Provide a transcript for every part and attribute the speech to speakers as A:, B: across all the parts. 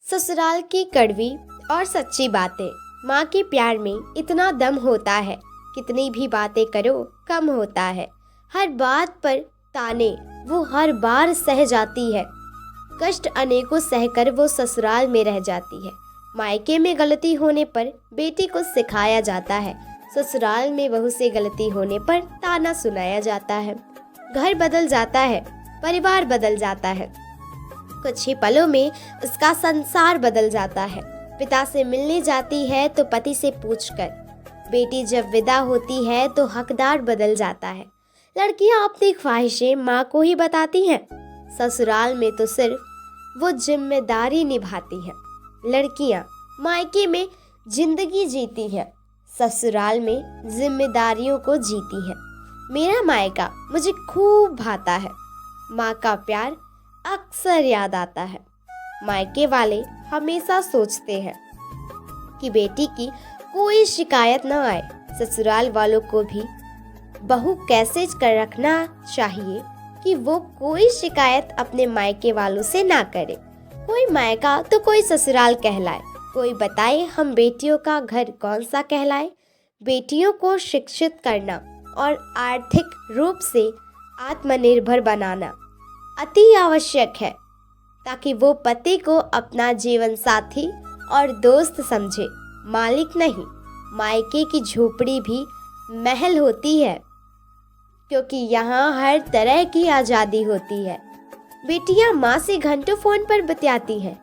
A: ससुराल की कड़वी और सच्ची बातें। माँ के प्यार में इतना दम होता है, कितनी भी बातें करो कम होता है। हर बात पर ताने वो हर बार सह जाती है, कष्ट अनेकों सहकर वो ससुराल में रह जाती है। मायके में गलती होने पर बेटी को सिखाया जाता है, ससुराल में बहू से गलती होने पर ताना सुनाया जाता है। घर बदल जाता है, परिवार बदल जाता है, कुछ ही पलों में उसका संसार बदल जाता है। पिता से मिलने जाती है तो पति से पूछकर, बेटी जब विदा होती है तो हकदार बदल जाता है। लड़कियां अपनी ख्वाहिशें माँ को ही बताती हैं, ससुराल में तो सिर्फ वो जिम्मेदारी निभाती हैं। लड़कियां मायके में जिंदगी जीती हैं, ससुराल में जिम्मेदारियों को जीती हैं। मेरा मायका मुझे खूब भाता है, माँ का प्यार अक्सर याद आता है। मायके वाले हमेशा सोचते हैं कि बेटी की कोई शिकायत न आए। ससुराल वालों को भी बहू कैसे कर रखना चाहिए कि वो कोई शिकायत अपने मायके वालों से ना करे। कोई मायका तो कोई ससुराल कहलाए। कोई बताए हम बेटियों का घर कौन सा कहलाए। बेटियों को शिक्षित करना और आर्थिक रूप से आत्मनिर्भर बनाना अति आवश्यक है, ताकि वो पति को अपना जीवन साथी और दोस्त समझे, मालिक नहीं। मायके की झोपड़ी भी महल होती है, क्योंकि यहाँ हर तरह की आज़ादी होती है। बेटियाँ माँ से घंटों फोन पर बतियाती हैं,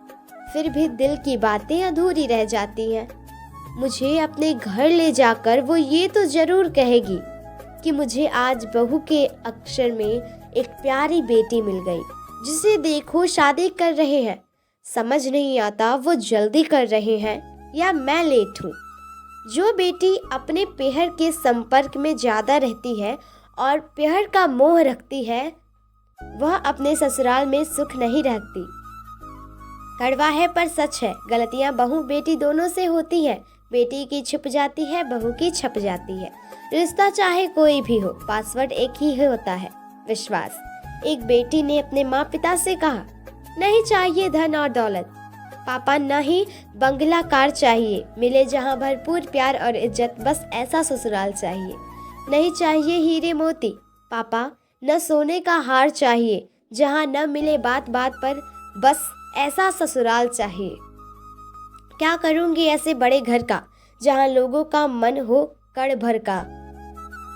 A: फिर भी दिल की बातें अधूरी रह जाती हैं। मुझे अपने घर ले जाकर वो ये तो जरूर कहेगी कि मुझे आज बहू के अक्षर में एक प्यारी बेटी मिल गई, जिसे देखो शादी कर रहे हैं। समझ नहीं आता वो जल्दी कर रहे हैं या मैं लेट हूँ। जो बेटी अपने पेहर के संपर्क में ज़्यादा रहती है और पेहर का मोह रखती है, वह अपने ससुराल में सुख नहीं रखती। कड़वा है पर सच है, गलतियाँ बहू बेटी दोनों से होती हैं। बेटी की छुप जाती है, बहू की छप जाती है। रिश्ता चाहे कोई भी हो, पासवर्ड एक ही होता है, विश्वास। एक बेटी ने अपने माँ पिता से कहा, नहीं चाहिए धन और दौलत पापा, न ही बंगला कार चाहिए, मिले जहाँ भरपूर प्यार और इज्जत, बस ऐसा ससुराल चाहिए। नहीं चाहिए हीरे मोती पापा, न सोने का हार चाहिए, जहाँ न मिले बात बात पर, बस ऐसा ससुराल चाहिए। क्या करूँगी ऐसे बड़े घर का, जहाँ लोगों का मन हो कड़ भर का।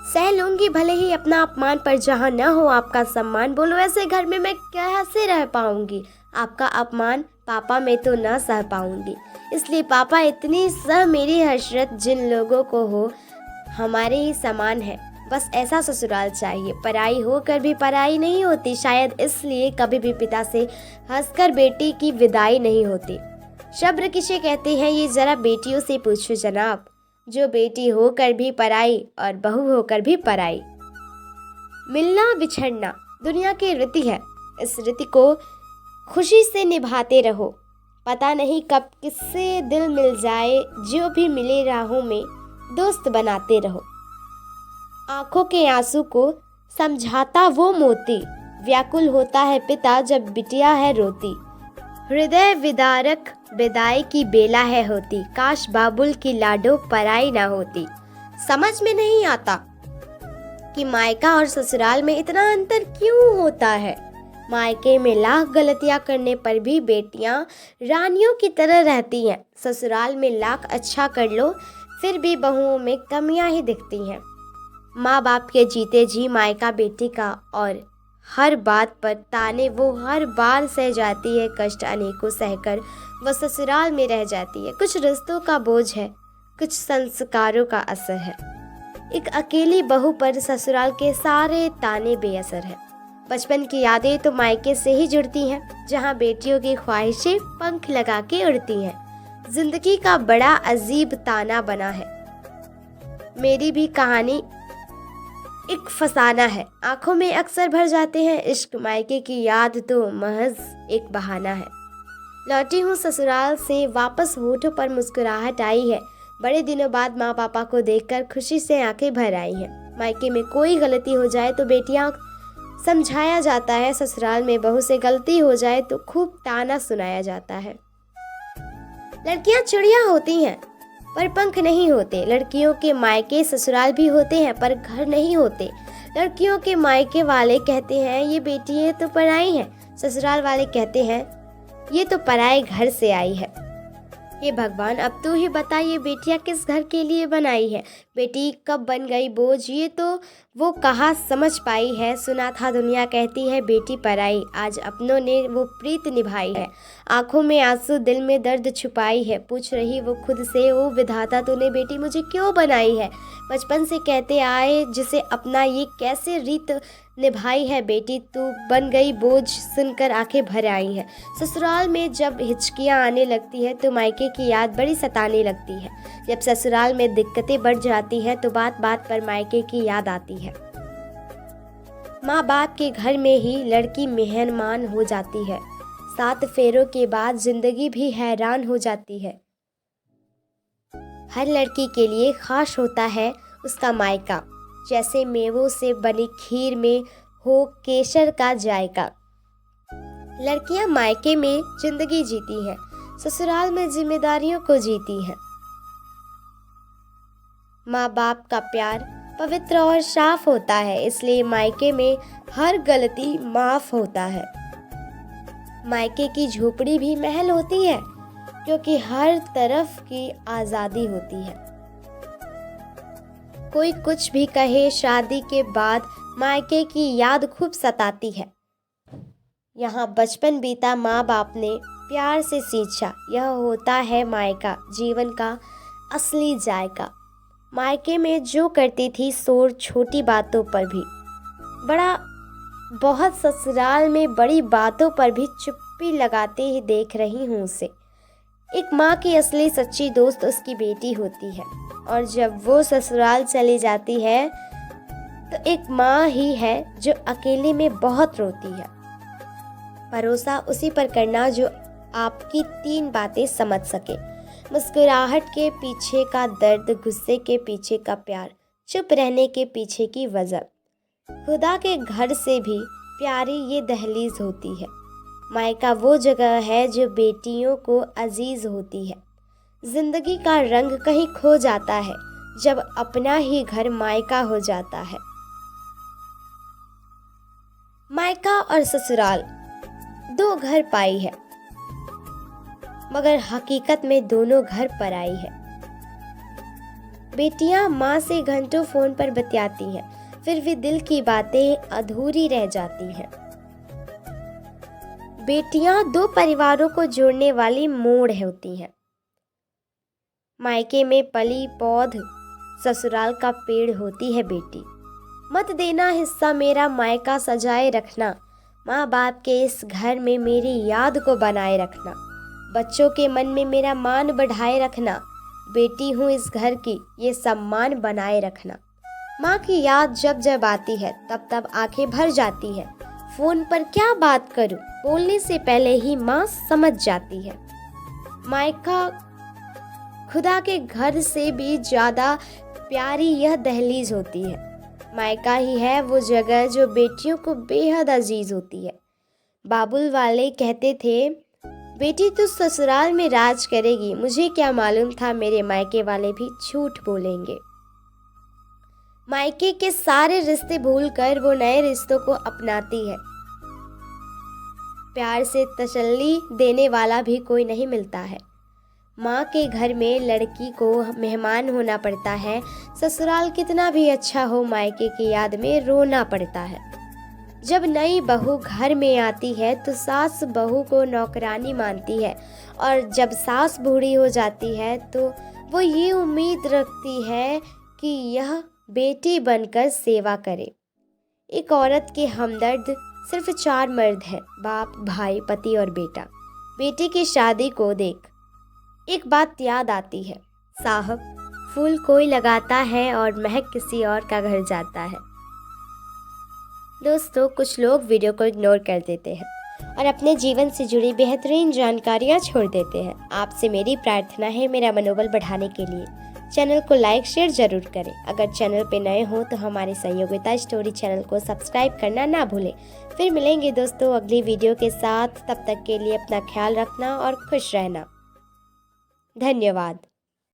A: सह लूंगी भले ही अपना अपमान, पर जहाँ न हो आपका सम्मान। बोलो ऐसे घर में मैं कैसे रह पाऊंगी, आपका अपमान पापा में तो न सह पाऊंगी। इसलिए पापा इतनी सह मेरी हसरत, जिन लोगों को हो हमारे ही समान है, बस ऐसा ससुराल चाहिए। पराई होकर भी पराई नहीं होती, शायद इसलिए कभी भी पिता से हंसकर बेटी की विदाई नहीं होती। शब्र किसे कहते हैं ये जरा बेटियों से पूछो जनाब, जो बेटी होकर भी पराई और बहू होकर भी पराई। मिलना बिछड़ना दुनिया की रीति है, इस रीति को खुशी से निभाते रहो। पता नहीं कब किससे दिल मिल जाए, जो भी मिले राहों में दोस्त बनाते रहो। आंखों के आंसू को समझाता वो मोती, व्याकुल होता है पिता जब बिटिया है रोती। हृदय विदारक विदाई की बेला है होती, काश बाबुल की लाडो पराई ना होती। समझ में नहीं आता कि मायका और ससुराल में इतना अंतर क्यों होता है। मायके में लाख गलतियां करने पर भी बेटियां रानियों की तरह रहती हैं। ससुराल में लाख अच्छा कर लो, फिर भी बहुओं में कमियां ही दिखती हैं। माँ बाप के जीते जी मायका बेटी का और हर बात पर ताने वो हर बार सह जाती है, कष्ट अनेकों सहकर वह ससुराल में रह जाती है। कुछ रिश्तों का बोझ है, कुछ संस्कारों का असर है। एक अकेली बहू पर ससुराल के सारे ताने बेअसर है। बचपन की यादें तो मायके से ही जुड़ती हैं, जहाँ बेटियों की ख्वाहिशें पंख लगा के उड़ती हैं। जिंदगी का बड़ा अजीब ताना बना है, मेरी भी कहानी एक फसाना है। आंखों में अक्सर भर जाते हैं इश्क, मायके की याद तो महज एक बहाना है। लौटी हूँ ससुराल से वापस, होठों पर मुस्कुराहट आई है। बड़े दिनों बाद माँ पापा को देखकर खुशी से आंखें भर आई हैं। मायके में कोई गलती हो जाए तो बेटियां समझाया जाता है, ससुराल में बहू से गलती हो जाए तो खूब ताना सुनाया जाता है। लड़कियां चिड़िया होती हैं पर पंख नहीं होते। लड़कियों के मायके ससुराल भी होते हैं पर घर नहीं होते। लड़कियों के मायके वाले कहते हैं ये बेटी है तो पराई है, ससुराल वाले कहते हैं ये तो पराए घर से आई है। ये भगवान, अब तू ही बता ये बेटियां किस घर के लिए बनाई है। बेटी कब बन गई बोझ ये तो वो कहाँ समझ पाई है। सुना था दुनिया कहती है बेटी पराई, आज अपनों ने वो प्रीत निभाई है। आंखों में आंसू दिल में दर्द छुपाई है, पूछ रही वो खुद से ओ विधाता तूने बेटी मुझे क्यों बनाई है। बचपन से कहते आए जिसे अपना ये कैसे रीत निभाई है। बेटी तू बन गई बोझ सुनकर आंखें भर आई है। ससुराल में जब हिचकियाँ आने लगती है तो मायके की याद बड़ी सताने लगती है। जब ससुराल में दिक्कतें बढ़ जाती हैं तो बात बात पर मायके की याद आती है। माँ बाप के घर में ही लड़की मेहमान हो जाती है। 7 फेरों के बाद जिंदगी भी हैरान हो जाती है। हर लड़की के लिए खास होता है उसका मायका, जैसे मेवों से बनी खीर में हो केसर का जायका। लड़कियां मायके में जिंदगी जीती हैं, ससुराल में जिम्मेदारियों को जीती हैं। माँ बाप का प्यार पवित्र और साफ होता है, इसलिए मायके में हर गलती माफ होता है। मायके की झोपड़ी भी महल होती है क्योंकि हर तरफ की आज़ादी होती है। कोई कुछ भी कहे, शादी के बाद मायके की याद खूब सताती है। यहाँ बचपन बीता, माँ बाप ने प्यार से सींचा, यह होता है मायका, जीवन का असली जायका। मायके में जो करती थी शोर छोटी बातों पर भी बड़ा, बहुत ससुराल में बड़ी बातों पर भी चुप्पी लगाते ही देख रही हूँ उसे। एक माँ की असली सच्ची दोस्त उसकी बेटी होती है, और जब वो ससुराल चली जाती है तो एक माँ ही है जो अकेले में बहुत रोती है। भरोसा उसी पर करना जो आपकी 3 बातें समझ सके। मुस्कुराहट के पीछे का दर्द, गुस्से के पीछे का प्यार, चुप रहने के पीछे की वजह। खुदा के घर से भी प्यारी ये दहलीज होती है। मायका वो जगह है जो बेटियों को अजीज होती है। जिंदगी का रंग कहीं खो जाता है जब अपना ही घर मायका हो जाता है। मायका और ससुराल 2 घर पाई है, मगर हकीकत में दोनों घर पर आई है। बेटियां माँ से घंटों फोन पर बतियाती हैं, फिर भी दिल की बातें अधूरी रह जाती हैं। बेटियां 2 परिवारों को जोड़ने वाली मोड़ होती हैं। मायके में पली पौध, ससुराल का पेड़ होती है बेटी। मत देना हिस्सा मेरा मायका सजाए रखना, माँ बाप के इस घर में मेरी याद को बनाए रखना। बच्चों के मन में मेरा मान बढ़ाए रखना, बेटी हूँ इस घर की ये सम्मान बनाए रखना। माँ की याद जब जब आती है तब तब आंखें भर जाती है। फोन पर क्या बात करूं, बोलने से पहले ही माँ समझ जाती है। मायका खुदा के घर से भी ज़्यादा प्यारी यह दहलीज होती है। मायका ही है वो जगह जो बेटियों को बेहद अजीज होती है। बाबुल वाले कहते थे बेटी तू ससुराल में राज करेगी, मुझे क्या मालूम था मेरे मायके वाले भी झूठ बोलेंगे। मायके के सारे रिश्ते भूलकर वो नए रिश्तों को अपनाती है। प्यार से तसल्ली देने वाला भी कोई नहीं मिलता है। माँ के घर में लड़की को मेहमान होना पड़ता है। ससुराल कितना भी अच्छा हो, मायके की याद में रोना पड़ता है। जब नई बहू घर में आती है तो सास बहू को नौकरानी मानती है, और जब सास बूढ़ी हो जाती है तो वो ये उम्मीद रखती है कि यह बेटी बनकर सेवा करे। एक औरत के हमदर्द सिर्फ 4 मर्द हैं, बाप, भाई, पति और बेटा। बेटी की शादी को देख एक बात याद आती है, साहब फूल कोई लगाता है और महक किसी और का घर जाता है। दोस्तों, कुछ लोग वीडियो को इग्नोर कर देते हैं और अपने जीवन से जुड़ी बेहतरीन जानकारियाँ छोड़ देते हैं। आपसे मेरी प्रार्थना है मेरा मनोबल बढ़ाने के लिए चैनल को लाइक शेयर जरूर करें। अगर चैनल पे नए हो तो हमारे संयोगिता स्टोरी चैनल को सब्सक्राइब करना ना भूलें। फिर मिलेंगे दोस्तों अगली वीडियो के साथ, तब तक के लिए अपना ख्याल रखना और खुश रहना। धन्यवाद।